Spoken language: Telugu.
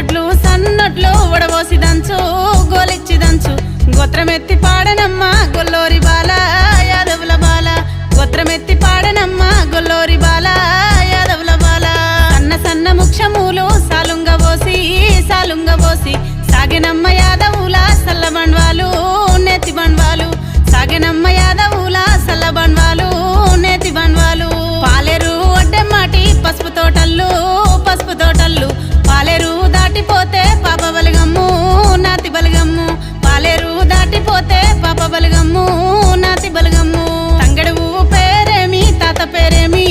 సన్నొడ్లు సన్నొడ్లు వడబోసి దంచు గోలిచ్చి దంచు గోత్రమెత్తి పాడనమ్మ గొల్లోరి బాల యాదవుల బాల గోత్రమెత్తి పాడనమ్మ గొల్లోరి బాల యాదవుల బాల సన్న సన్న ముక్షములు సాలుంగబోసి సాగెనమ్మ యాదవుల సల్ల బండ్వాలు నేతి బండ్వాలు సాగెనమ్మ యాదవుల సల్ల బండ్వాలు నేతి బండ్వాలు పాలేరు ఒడ్డెమ్మాటి పసుపు తోటల్లు పాలేరు దాటిపోతే పాప బలగమ్ము నాతి బలగమ్ము పాలేరు దాటిపోతే పాప బలగమ్ము నాతి బలగమ్ము తంగడువు పేరేమి తాత పేరేమి